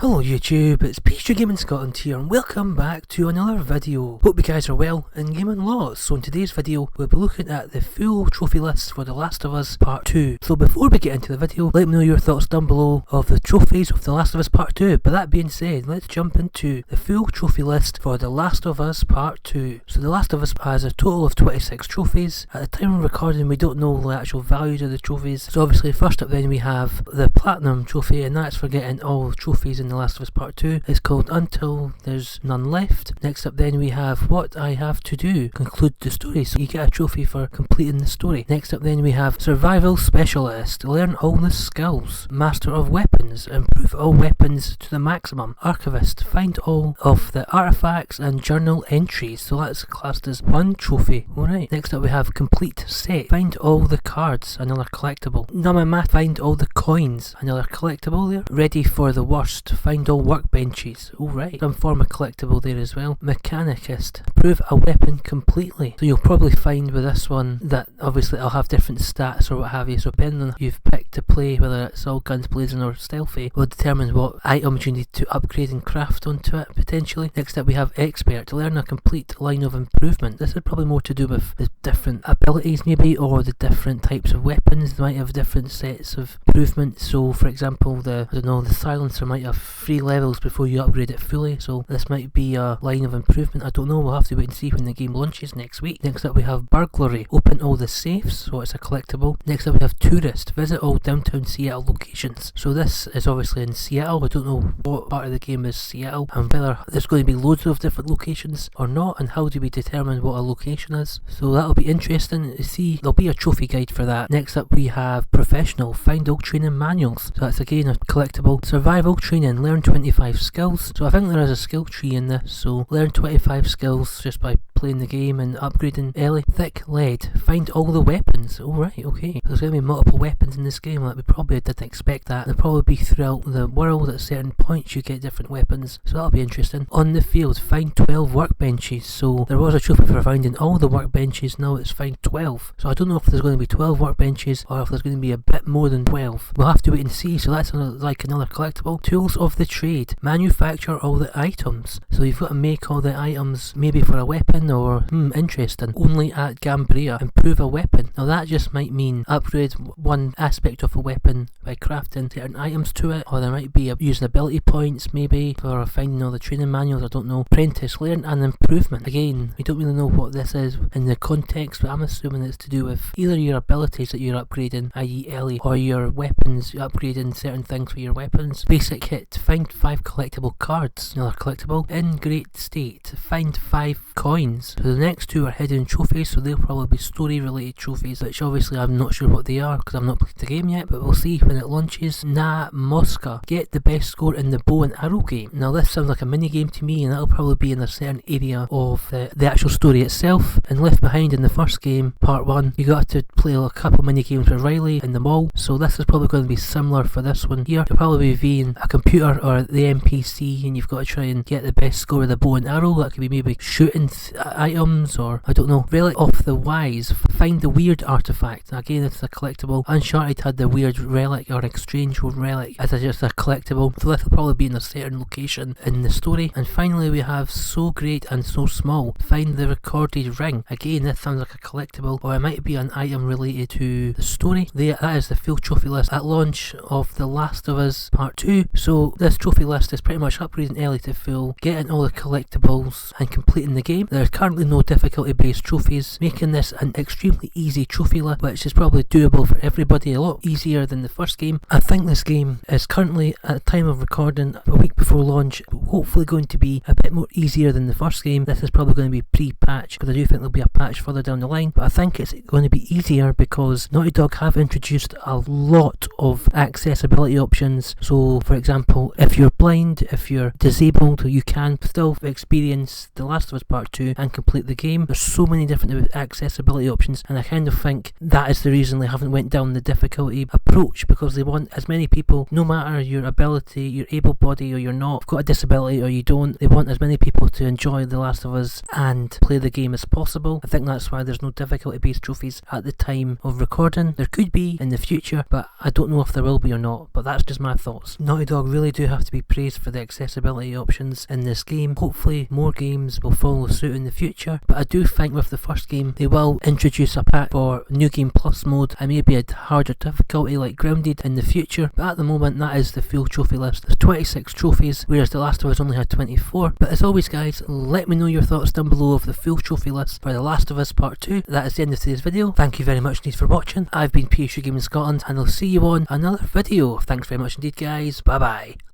Hello YouTube, it's Peter Gaming Scotland here and welcome back to another video. Hope you guys are well and gaming lots. So in today's video we'll be looking at the full trophy list for The Last of Us Part 2. So before we get into the video, let me know your thoughts down below of the trophies of The Last of Us Part 2. But that being said, let's jump into the full trophy list for The Last of Us Part 2. So The Last of Us has a total of 26 trophies. At the time of recording we don't know the actual values of the trophies. So obviously first up then we have the Platinum trophy, and that's for getting all trophies in The Last of Us Part 2. It's called Until There's None Left. Next up then we have What I Have to Do, conclude the story, so you get a trophy for completing the story. Next up then we have Survival Specialist, learn all the skills. Master of Weapons, improve all weapons to the maximum. Archivist, find all of the artifacts and journal entries, so that's classed as one trophy. Alright, next up we have Complete Set, find all the cards, another collectible. Number find all the coins, another collectible there. Ready for the Worst, find all workbenches. Alright, some form of collectible there as well. Mechanicist, improve a weapon completely. So you'll probably find with this one that obviously I'll have different stats or what have you, so depending on who you've picked to play, whether it's all guns blazing or stealthy, will determine what items you need to upgrade and craft onto it potentially. Next up we have Expert, learn a complete line of improvement. This is probably more to do with the different abilities maybe, or the different types of weapons. They might have different sets of improvements. So for example, the silencer might have 3 levels before you upgrade it fully, so this might be a line of improvement. I don't know, we'll have to wait and see when the game launches next week. Next up we have Burglary, open all the safes, so it's a collectible. Next up we have Tourist, visit all downtown Seattle locations. So this is obviously in Seattle. I don't know what part of the game is Seattle and whether there's going to be loads of different locations or not, and how do we determine what a location is. So that'll be interesting to see. There'll be a trophy guide for that. Next up we have Professional, find all training manuals, so that's again a collectible. Survival Training, learn 25 skills. So I think there is a skill tree in this, so learn 25 skills just by playing the game and upgrading early. Thick Lead, find all the weapons. Alright, okay. There's going to be multiple weapons in this game, like we probably didn't expect that. They'll probably be throughout the world. At certain points you get different weapons, so that'll be interesting. On the field, find 12 workbenches. So there was a trophy for finding all the workbenches, now it's find 12. So I don't know if there's going to be 12 workbenches or if there's going to be a bit more than 12. We'll have to wait and see. So that's like another collectible. Tools of the Trade, manufacture all the items. So you've got to make all the items maybe for a weapon or interesting. Only at Gambria, improve a weapon. Now that just might mean upgrade one aspect of a weapon by crafting certain items to it, or there might be using ability points maybe for finding all the training manuals. I don't know. Apprentice, learn an improvement. Again, we don't really know what this is in the context, but I'm assuming it's to do with either your abilities that you're upgrading, i.e. Ellie, or your weapons, you're upgrading certain things for your weapons. Basic Hit, find 5 collectible cards. Another collectible. In Great State, find 5 coins. So the next 2 are hidden trophies, so they'll probably be story related trophies, which obviously I'm not sure what they are because I've not played the game yet, but we'll see when it launches. Mosca, get the best score in the bow and arrow game. Now this sounds like a mini game to me, and that'll probably be in a certain area of the actual story itself. And Left Behind in the first game, part 1, you got to play a couple mini games with Riley in the mall, so this is probably going to be similar for this one here. You'll probably be being a computer or the NPC, and you've got to try and get the best score with the bow and arrow. That could be maybe shooting items, or I don't know. Relic of the Wise, find the weird artifact. Again, it's a collectible. Uncharted had the weird relic or exchange relic as just a collectible, so this will probably be in a certain location in the story. And finally we have So Great and So Small, find the recorded ring. Again, this sounds like a collectible, or it might be an item related to the story. That is the full trophy list at launch of The Last of Us Part 2. So this trophy list is pretty much upgrading Ellie to full, getting all the collectibles and completing the game. There's currently no difficulty based trophies, making this an extremely easy trophy list, which is probably doable for everybody, a lot easier than the first game. I think this game is currently, at the time of recording, a week before launch, hopefully going to be a bit more easier than the first game. This is probably going to be pre-patch, because I do think there'll be a patch further down the line, but I think it's going to be easier because Naughty Dog have introduced a lot of accessibility options. So for example, if you're blind, if you're disabled, you can still experience The Last of Us Part 2 and complete the game. There's so many different accessibility options, and I kind of think that is the reason they haven't went down the difficulty approach, because they want as many people, no matter your ability, you're able body or you're not, got a disability or you don't, they want as many people to enjoy The Last of Us and play the game as possible. I think that's why there's no difficulty based trophies at the time of recording. There could be in the future, but I don't know if there will be or not, but that's just my thoughts. Naughty Dog really do have to be praised for the accessibility options in this game. Hopefully more games will follow suit in the future, but I do think with the first game they will introduce a pack for New Game Plus mode and maybe a harder difficulty like Grounded in the future, but at the moment that is the full trophy list. There's 26 trophies, whereas The Last of Us only had 24. But as always guys, let me know your thoughts down below of the full trophy list for The Last of Us Part 2. That is the end of today's video. Thank you very much indeed for watching. I've been PH Gaming Scotland and I'll see you on another video. Thanks very much indeed guys. Bye bye.